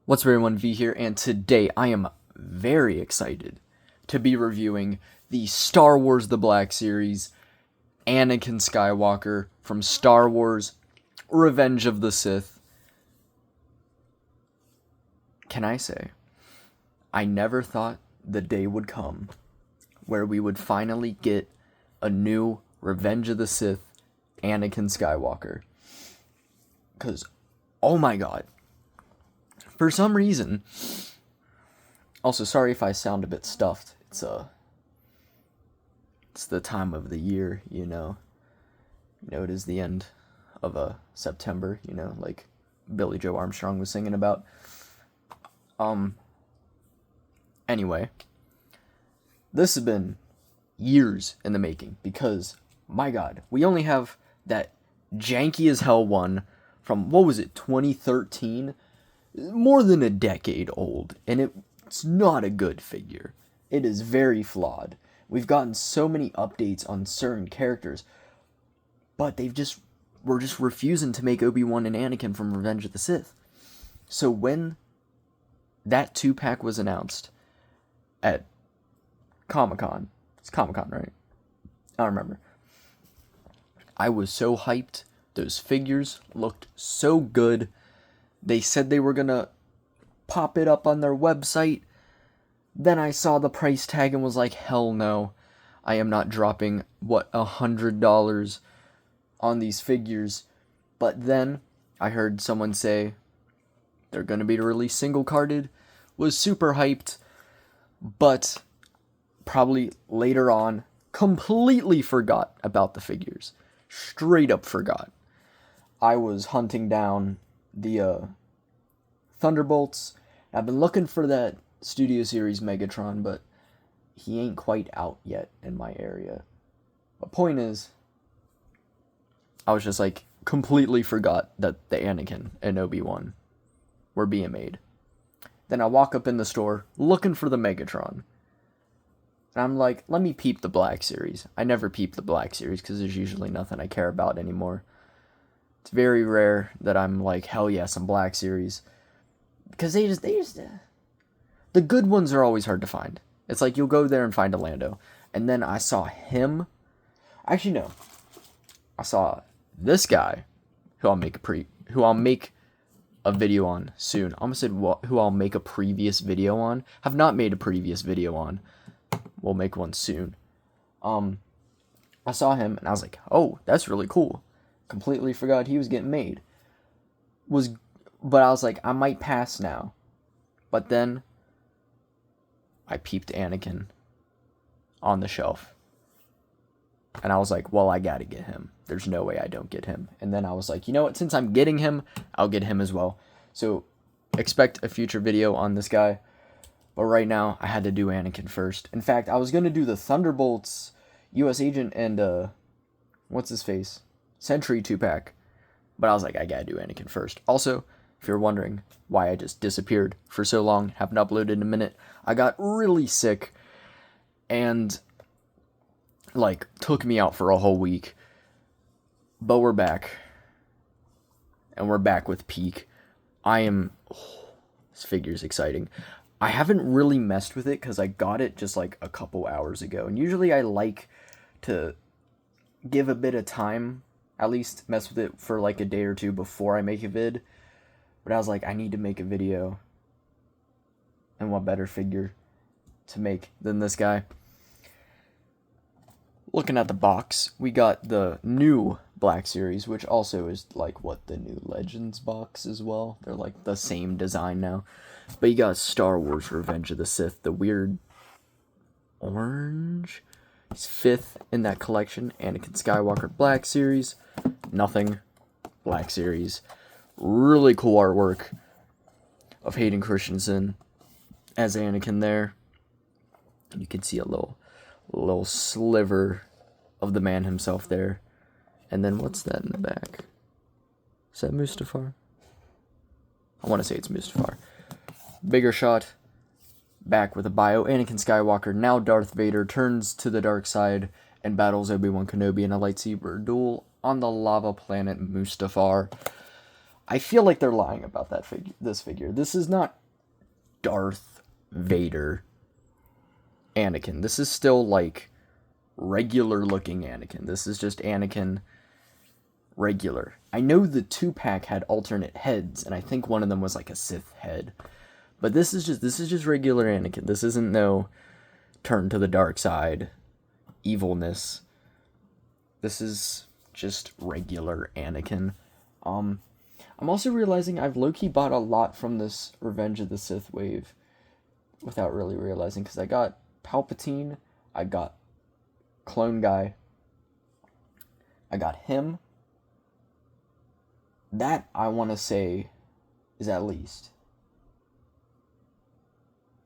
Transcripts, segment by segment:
What's up everyone, V here, and today I am very excited to be reviewing the Star Wars The Black Series, Anakin Skywalker from Star Wars Revenge of the Sith. Can I say, I never thought the day would come where we would finally get a new Revenge of the Sith Anakin Skywalker. Because, oh my god. For some reason, also sorry if I sound a bit stuffed. It's the time of the year, you know. It is the end of September, like Billy Joe Armstrong was singing about. Anyway, this has been years in the making because, my god, we only have that janky as hell one from, what was it, 2013? More than a decade old, and it's not a good figure. It is very flawed. We've gotten so many updates on certain characters, but we're just refusing to make Obi-Wan and Anakin from Revenge of the Sith. So when that 2-pack was announced at Comic-Con, it's Comic-Con, right? I don't remember. I was so hyped. Those figures looked so good. They said they were gonna pop it up on their website. Then I saw the price tag and was like, hell no. I am not dropping, $100 on these figures. But then I heard someone say they're gonna be released single carded. Was super hyped. But probably later on, completely forgot about the figures. Straight up forgot. I was hunting down the Thunderbolts. I've been looking for that Studio Series Megatron, but he ain't quite out yet in my area. The point is, I was just like, completely forgot that the Anakin and Obi-Wan were being made. Then I walk up in the store, looking for the Megatron. And I'm like, let me peep the Black Series. I never peep the Black Series, because there's usually nothing I care about anymore. It's very rare that I'm like, hell yeah, some Black Series. Because they just, the good ones are always hard to find. It's like, you'll go there and find a Lando. And then I saw him. Actually, no. I saw this guy, who I'll make a video on soon. I almost said who I'll make a previous video on. Have not made a previous video on. We'll make one soon. I saw him, and I was like, oh, that's really cool. Completely forgot he was getting made. But I was like, I might pass now. But then I peeped Anakin on the shelf. And I was like, well, I gotta get him. There's no way I don't get him. And then I was like, you know what? Since I'm getting him, I'll get him as well. So expect a future video on this guy. But right now, I had to do Anakin first. In fact, I was going to do the Thunderbolts, U.S. Agent, and, what's his face? Sentry 2-pack. But I was like, I gotta do Anakin first. Also, if you're wondering why I just disappeared for so long, haven't uploaded in a minute, I got really sick. And, like, took me out for a whole week. But we're back. And we're back with Peak. This figure's exciting. I haven't really messed with it because I got it just like a couple hours ago. And usually I like to give a bit of time, at least mess with it for like a day or two before I make a vid. But I was like, I need to make a video. And what better figure to make than this guy? Looking at the box, we got the new Black Series, which also is like the new Legends box as well. They're like the same design now. But you got Star Wars Revenge of the Sith, the weird orange. He's 5th in that collection. Anakin Skywalker Black Series. Nothing. Black Series. Really cool artwork of Hayden Christensen as Anakin there. You can see a little sliver of the man himself there. And then what's that in the back? Is that Mustafar? I want to say it's Mustafar. Bigger shot. Back with a bio. Anakin Skywalker, now Darth Vader, turns to the dark side and battles Obi-Wan Kenobi in a lightsaber duel on the lava planet Mustafar. I feel like they're lying about that figure. This figure. This is not Darth Vader Anakin. This is still like regular looking Anakin. This is just Anakin regular. I know the 2-pack had alternate heads, and I think one of them was like a Sith head. But this is just regular Anakin. This isn't no turn to the dark side evilness. This is just regular Anakin. I'm also realizing I've low-key bought a lot from this Revenge of the Sith wave without really realizing, because I got Palpatine, I got Clone Guy, I got him. That, I want to say, is at least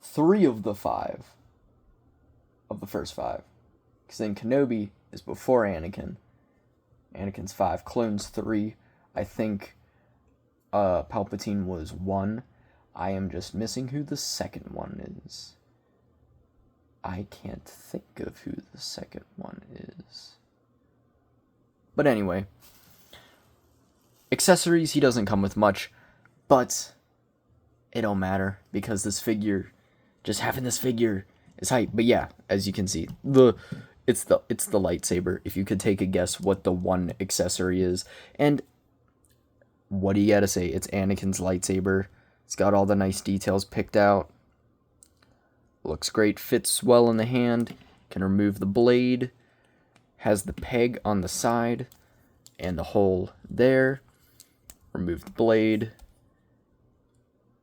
3 of the 5 of the first 5. Because then Kenobi is before Anakin. Anakin's 5. Clone's 3. I think Palpatine was 1. I am just missing who the second one is. I can't think of who the second one is. But anyway. Accessories, he doesn't come with much. But it don't matter, because this figure, just having this figure is hype. But yeah, as you can see, it's the lightsaber. If you could take a guess what the one accessory is. And what do you gotta say? It's Anakin's lightsaber. It's got all the nice details picked out. Looks great. Fits well in the hand. Can remove the blade. Has the peg on the side. And the hole there. Remove the blade.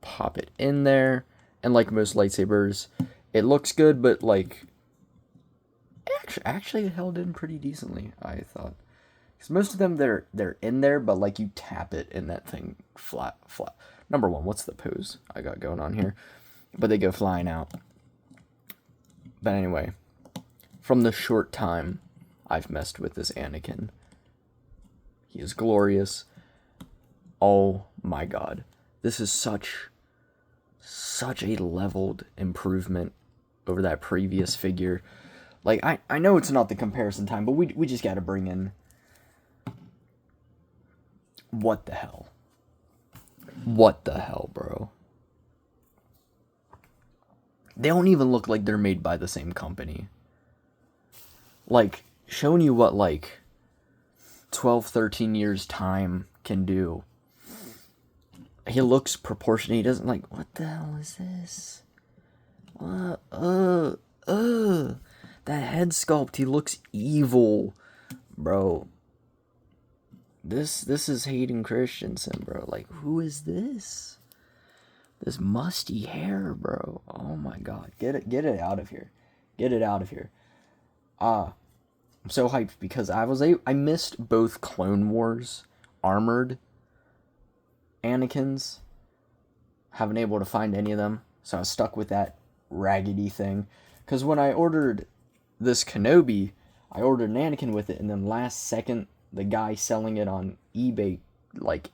Pop it in there. And like most lightsabers, it looks good, but like... Actually, it held in pretty decently, I thought. Because most of them, they're in there, but like you tap it and that thing flat. Number 1, what's the pose I got going on here? But they go flying out. But anyway, from the short time I've messed with this Anakin, he is glorious. Oh my god. This is such a leveled improvement over that previous figure. Like, I know it's not the comparison time, but we just gotta bring in... What the hell? What the hell, bro? They don't even look like they're made by the same company. Like, showing you what, like, 12, 13 years time can do. He looks proportionate. He doesn't, like, what the hell is this? That head sculpt, he looks evil, bro. This is Hayden Christensen, bro. Like, who is this? This musty hair, bro. Oh my god. Get it out of here. Get it out of here. I'm so hyped because I missed both Clone Wars armored Anakins. Haven't able to find any of them, so I was stuck with that raggedy thing. Because when I ordered this Kenobi, I ordered an Anakin with it, and then last second, the guy selling it on eBay, like,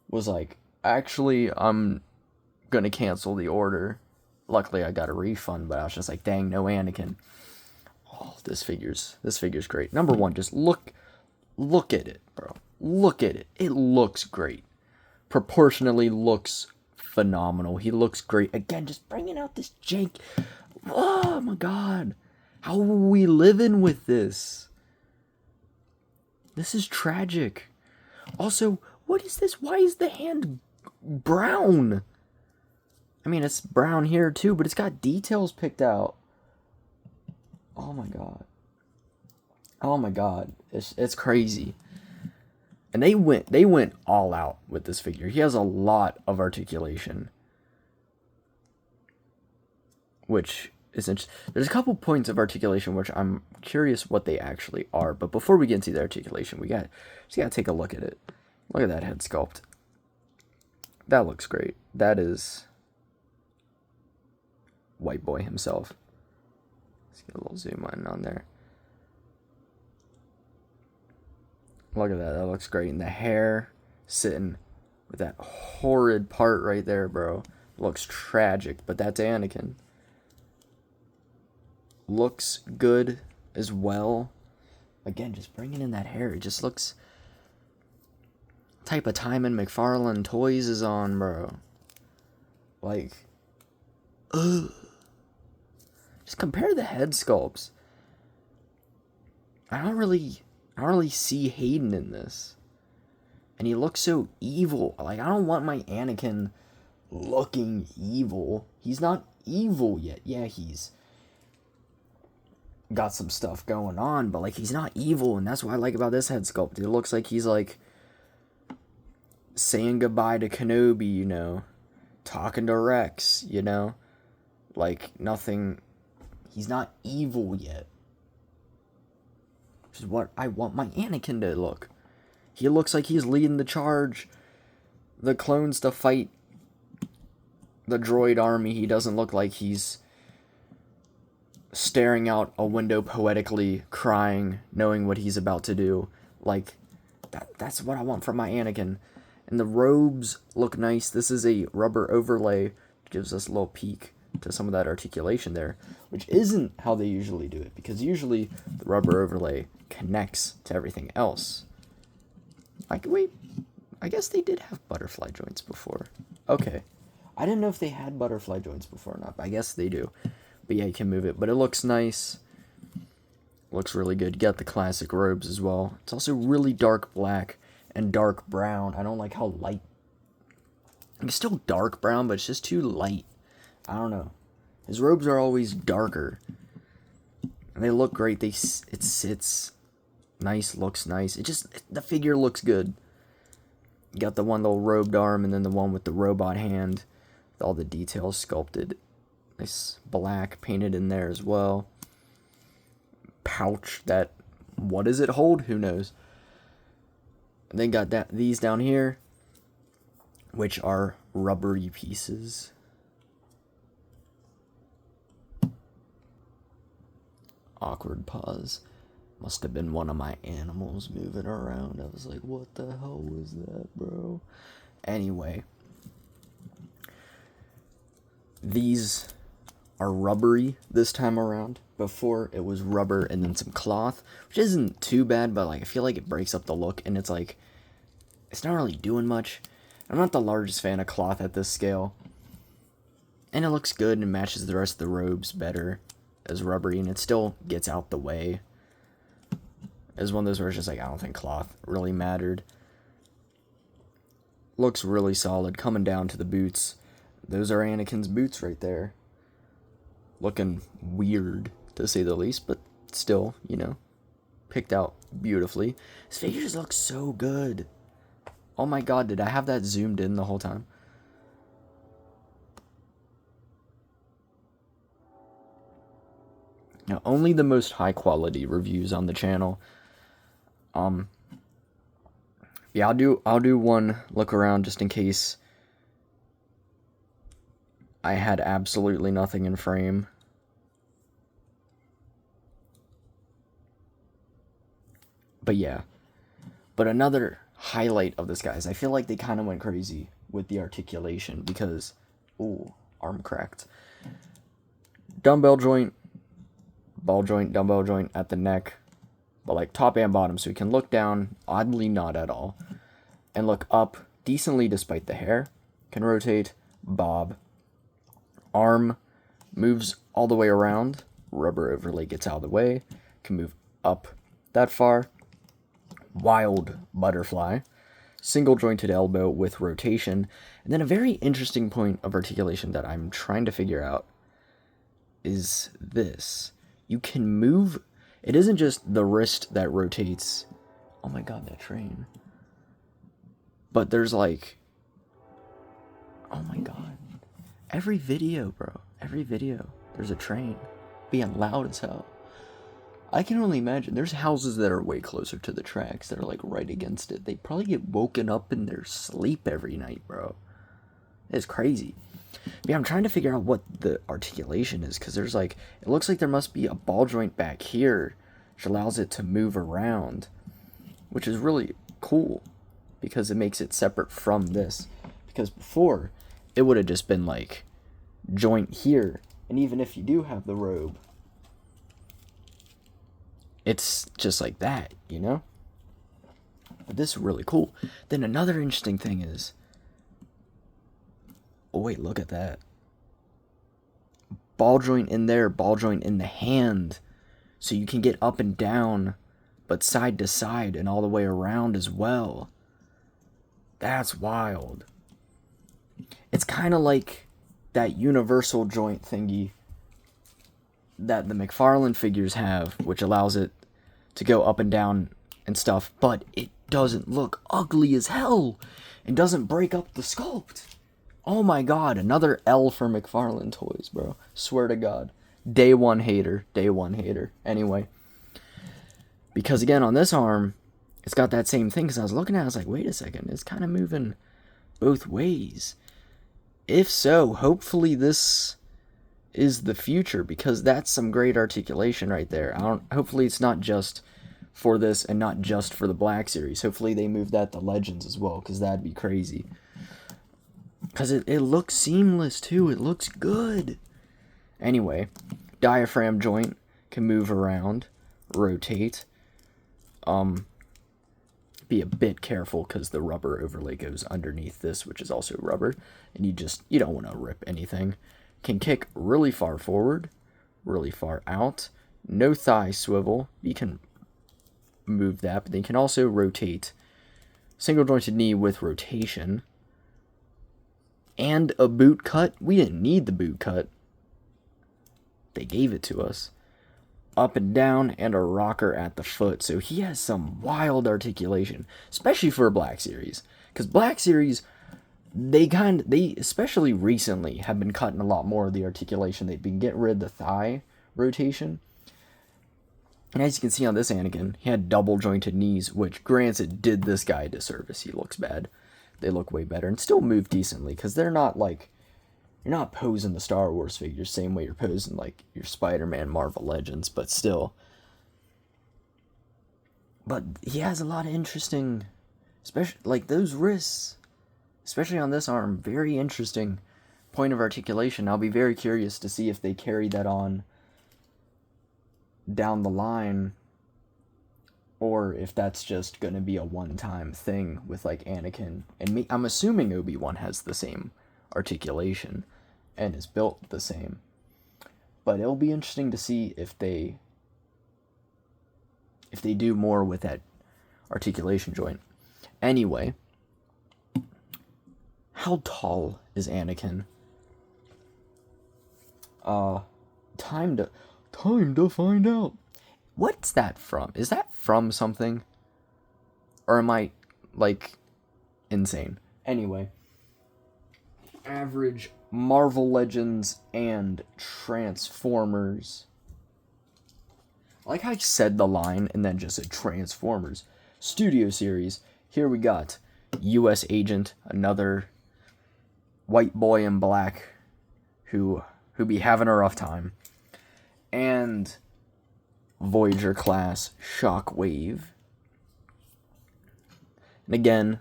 was like, actually, I'm gonna cancel the order. Luckily, I got a refund, but I was just like, dang, no Anakin. Oh, this figure's great. Number 1, just look at it, bro. Look at it. It looks great. Proportionally looks phenomenal. He looks great. Again, just bringing out this jank. Oh my god. How are we living with this? This is tragic. Also, what is this? Why is the hand brown? I mean, it's brown here too, but it's got details picked out. Oh my god. Oh my god. It's crazy. And they went all out with this figure. He has a lot of articulation, which is interesting. There's a couple points of articulation which I'm curious what they actually are. But before we get into the articulation, we just gotta take a look at it. Look at that head sculpt. That looks great. That is white boy himself. Let's get a little zoom in on there. Look at that. That looks great. And the hair sitting with that horrid part right there, bro. Looks tragic, but that's Anakin. Looks good as well. Again, just bringing in that hair. It just looks type of timing McFarlane Toys is on, bro. Like, ugh. Just compare the head sculpts. I don't really see Hayden in this. And he looks so evil. Like, I don't want my Anakin looking evil. He's not evil yet. Yeah, he's got some stuff going on, but like, he's not evil, and that's what I like about this head sculpt. It looks like he's like saying goodbye to Kenobi, you know, talking to Rex, you know, like nothing. He's not evil yet, which is what I want my Anakin to look. He looks like he's leading the charge, the clones to fight the droid army. He doesn't look like he's staring out a window poetically, crying, knowing what he's about to do. Like, that's what I want from my Anakin. And the robes look nice. This is a rubber overlay. Gives us a little peek to some of that articulation there, which isn't how they usually do it, because usually the rubber overlay connects to everything else. Like, wait, I guess they did have butterfly joints before. Okay. I didn't know if they had butterfly joints before or not, but I guess they do. But yeah, you can move it. But it looks nice. Looks really good. You got the classic robes as well. It's also really dark black and dark brown. I don't like how light. It's still dark brown, but it's just too light. I don't know. His robes are always darker. And they look great. It sits nice, looks nice. The figure looks good. You got the one little robed arm and then the one with the robot hand. With all the details sculpted. Nice black painted in there as well. Pouch that, what does it hold? Who knows? And then got these down here, which are rubbery pieces. Awkward pause. Must have been one of my animals moving around. I was like, what the hell was that, bro? Anyway. These are rubbery this time around. Before, it was rubber and then some cloth, which isn't too bad, but like, I feel like it breaks up the look, and it's like, it's not really doing much. I'm not the largest fan of cloth at this scale. And it looks good and matches the rest of the robes better as rubbery, and it still gets out the way. It's one of those where it's just like, I don't think cloth really mattered. Looks really solid. Coming down to the boots. Those are Anakin's boots right there. Looking weird, to say the least, but still, you know, picked out beautifully. His figure just looks so good. Oh my god, did I have that zoomed in the whole time? Now, only the most high quality reviews on the channel. Yeah, I'll do one look around just in case I had absolutely nothing in frame. But yeah. But another highlight of this, guys, I feel like they kind of went crazy with the articulation because, ooh, arm cracked. Dumbbell joint, ball joint, dumbbell joint at the neck, but like top and bottom, so you can look down, oddly not at all, and look up decently despite the hair. Can rotate, bob. Arm moves all the way around. Rubber overlay gets out of the way. Can move up that far. Wild butterfly. Single jointed elbow with rotation. And then a very interesting point of articulation that I'm trying to figure out is this. You can move. It isn't just the wrist that rotates. Oh my god, that train. But there's like, oh my god. Every video, bro. Every video. There's a train being loud as hell. I can only imagine. There's houses that are way closer to the tracks that are like right against it. They probably get woken up in their sleep every night, bro. It's crazy. But yeah, I'm trying to figure out what the articulation is, because there's like, it looks like there must be a ball joint back here which allows it to move around, which is really cool because it makes it separate from this. Because before, it would have just been like joint here, and even if you do have the robe, it's just like that, you know? But this is really cool. Then another interesting thing is, oh wait, look at that. Ball joint in there, ball joint in the hand. So you can get up and down, but side to side and all the way around as well. That's wild. It's kind of like that universal joint thingy that the McFarlane figures have, which allows it to go up and down and stuff, but it doesn't look ugly as hell and doesn't break up the sculpt. Oh my god, another L for McFarlane toys, bro. Swear to god. Day one hater. Anyway. Because again, on this arm, it's got that same thing, because I was looking at it, I was like, wait a second, it's kind of moving both ways. If so, hopefully this is the future, because that's some great articulation right there. Hopefully it's not just for this and not just for the Black Series. Hopefully they move that to Legends as well, because that'd be crazy. Because it looks seamless too, it looks good. Anyway, diaphragm joint can move around, rotate. Be a bit careful because the rubber overlay goes underneath this, which is also rubber, and you don't want to rip anything. Can kick really far forward, really far out. No thigh swivel. You can move that, but then you can also rotate. Single jointed knee with rotation. And a boot cut. We didn't need the boot cut. They gave it to us. Up and down, and a rocker at the foot. So he has some wild articulation, especially for a Black Series. Because Black Series, they especially recently, have been cutting a lot more of the articulation. They've been getting rid of the thigh rotation. And as you can see on this Anakin, he had double jointed knees, which, granted, did this guy a disservice. He looks bad. They look way better, and still move decently, because they're not like... You're not posing the Star Wars figures same way you're posing, like, your Spider-Man Marvel Legends, but still. But he has a lot of interesting, especially, like, those wrists, especially on this arm, very interesting point of articulation. I'll be very curious to see if they carry that on down the line, or if that's just going to be a one-time thing with, like, Anakin. And I'm assuming Obi-Wan has the same articulation and is built the same, but it'll be interesting to see if they do more with that articulation joint. Anyway, how tall is Anakin? Time to find out. What's that from? Is that from something, or am I like insane? Anyway, average Marvel Legends and Transformers. Like I said the line and then just said Transformers. Studio Series. Here we got U.S. Agent, another white boy in black who be having a rough time. And Voyager class Shockwave. And again,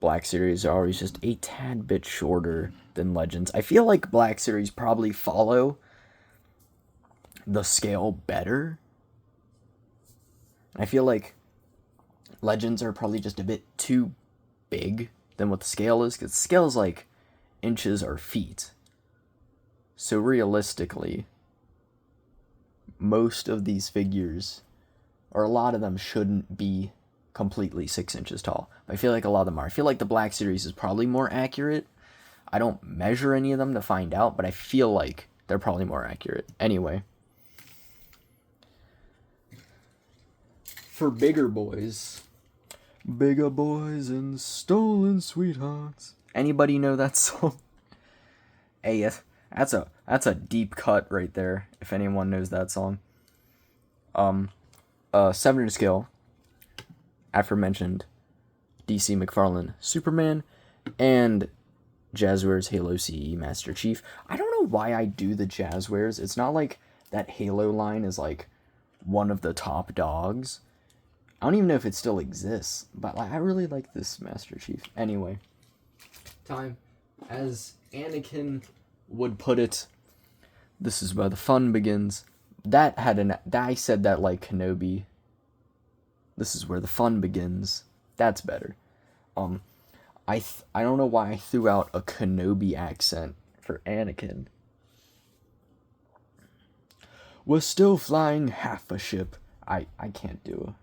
Black Series are always just a tad bit shorter than Legends. I feel like Black Series probably follow the scale better. I feel like Legends are probably just a bit too big than what the scale is, because the scale is like inches or feet. So realistically, most of these figures, or a lot of them, shouldn't be completely 6 inches tall. I feel like a lot of them are. I feel like the Black Series is probably more accurate. I don't measure any of them to find out, but I feel like they're probably more accurate. Anyway, for bigger boys and stolen sweethearts. Anybody know that song? Hey, that's a deep cut right there, if anyone knows that song. 7-inch scale, aforementioned DC McFarlane Superman, and Jazzwares Halo CE Master Chief. I don't know why I do the Jazzwares. It's not like that Halo line is like one of the top dogs. I don't even know if it still exists, but I really like this Master Chief. Anyway, time, as Anakin would put it, this is where the fun begins. I said that like Kenobi. this is where the fun begins. That's better. I don't know why I threw out a Kenobi accent for Anakin. We're still flying half a ship. I can't do it.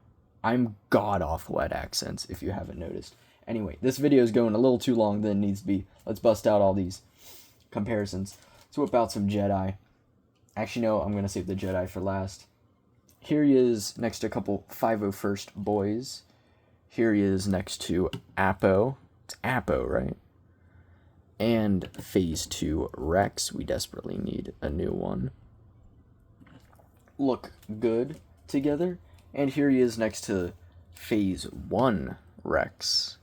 I'm god awful at accents, if you haven't noticed. Anyway, this video is going a little too long than it needs to be. Let's bust out all these comparisons. Let's whip out some Jedi. Actually, no, I'm going to save the Jedi for last. Here he is next to a couple 501st boys. Here he is next to Appo. It's Appo, right? And Phase 2 Rex. We desperately need a new one. Look good together. And here he is next to Phase 1 Rex.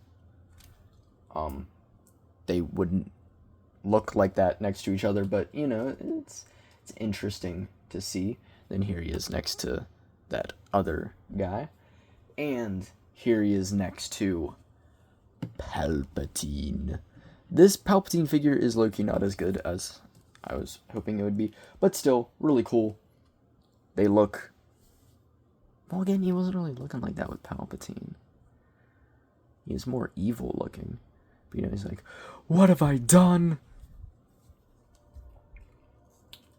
They wouldn't look like that next to each other, but, you know, it's interesting to see. Then here he is next to that other guy. And here he is next to Palpatine. This Palpatine figure is low-key not as good as I was hoping it would be, but still, really cool. They look... Well, again, he wasn't really looking like that with Palpatine. He is more evil looking. But, you know, he's like, what have I done?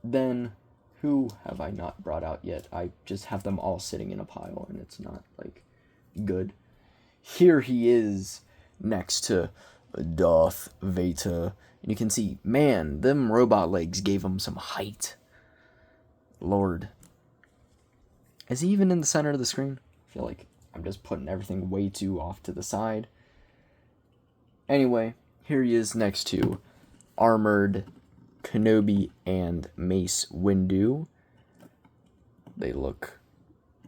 Then, who have I not brought out yet? I just have them all sitting in a pile, and it's not, like, good. Here he is, next to Darth Vader. And you can see, man, them robot legs gave him some height. Lord. Is he even in the center of the screen? I feel like I'm just putting everything way too off to the side. Anyway, here he is next to Armored Kenobi and Mace Windu. They look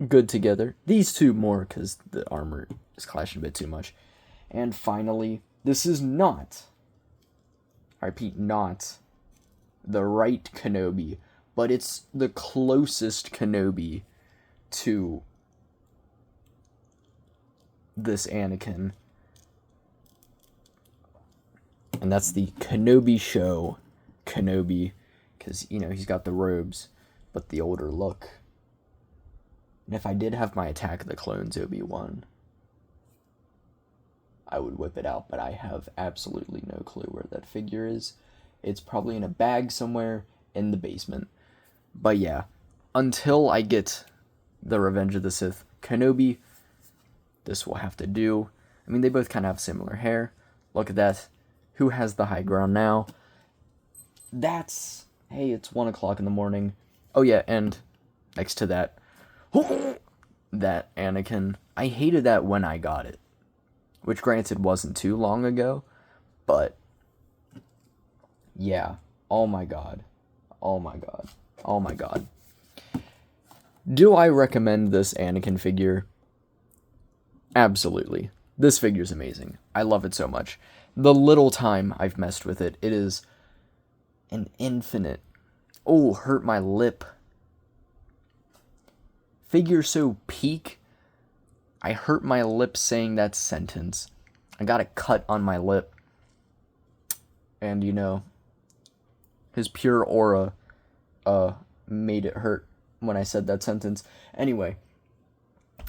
good together. These two more because the armor is clashing a bit too much. And finally, this is not, I repeat, not the right Kenobi, but it's the closest Kenobi to this Anakin. And that's the Kenobi show Kenobi, because, you know, he's got the robes, but the older look. And if I did have my Attack of the Clones Obi-Wan, I would whip it out, but I have absolutely no clue where that figure is. It's probably in a bag somewhere in the basement. But yeah, until I get the Revenge of the Sith Kenobi, this will have to do. I mean, they both kind of have similar hair. Look at that. Who has the high ground now? That's... Hey, it's 1 o'clock in the morning. Oh yeah, and next to that... that Anakin. I hated that when I got it. Which, granted, wasn't too long ago. But... yeah. Oh my god. Oh my god. Oh my god. Do I recommend this Anakin figure? Absolutely. This figure's amazing. I love it so much. The little time I've messed with it, it is an infinite... Oh, hurt my lip. Figure so peak, I hurt my lip saying that sentence. I got a cut on my lip. And, you know, his pure aura made it hurt when I said that sentence. Anyway,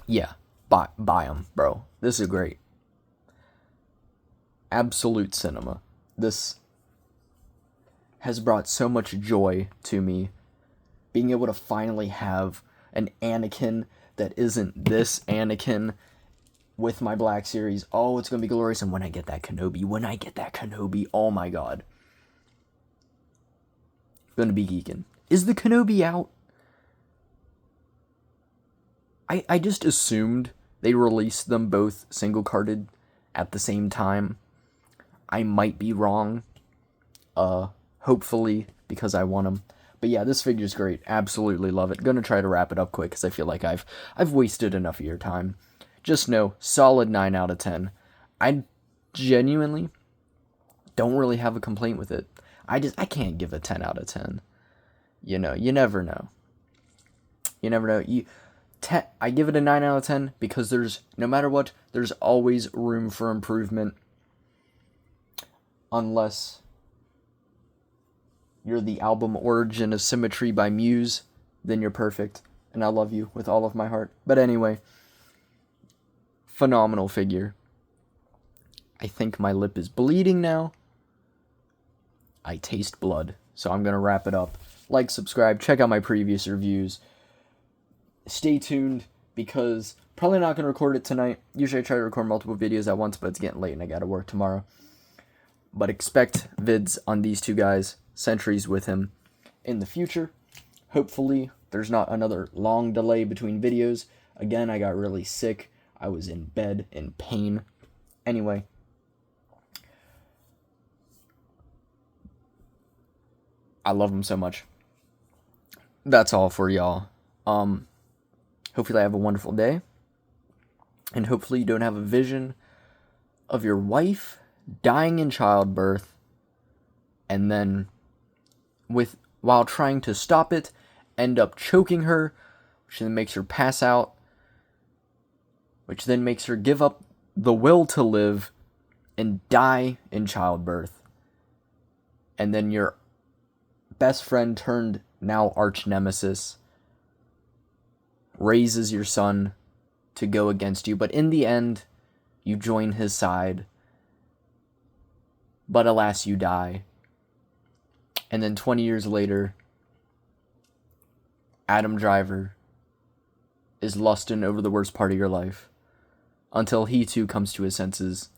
yeah, buy him, bro. This is great. Absolute cinema. This has brought so much joy to me. Being able to finally have an Anakin that isn't this Anakin with my Black Series. Oh, it's going to be glorious. And when I get that Kenobi, oh my god. Gonna be geeking. Is the Kenobi out? I just assumed they released them both single-carded at the same time. I might be wrong. Hopefully, because I want them. But yeah, this figure's great. Absolutely love it. Gonna try to wrap it up quick, because I feel like I've wasted enough of your time. Just know, solid 9 out of 10. I genuinely don't really have a complaint with it. I can't give a 10 out of 10. You know, you never know. You never know. I give it a 9 out of 10 because no matter what, there's always room for improvement. Unless you're the album Origin of Symmetry by Muse, then you're perfect. And I love you with all of my heart. But anyway, phenomenal figure. I think my lip is bleeding now. I taste blood. So I'm going to wrap it up. Like, subscribe, check out my previous reviews. Stay tuned, because probably not going to record it tonight. Usually I try to record multiple videos at once, but it's getting late and I got to work tomorrow. But expect vids on these two guys, Sentries with him, in the future. Hopefully there's not another long delay between videos. Again, I got really sick. I was in bed in pain. Anyway. I love him so much. That's all for y'all. Hopefully I have a wonderful day. And hopefully you don't have a vision of your wife dying in childbirth, and then while trying to stop it, end up choking her, which then makes her pass out, which then makes her give up the will to live and die in childbirth. And then your best friend turned now arch nemesis raises your son to go against you, but in the end, you join his side. But alas, you die. And then 20 years later, Adam Driver is lusting over the worst part of your life, until he too comes to his senses,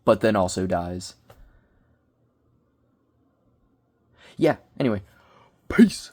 but then also dies. Yeah, anyway, peace.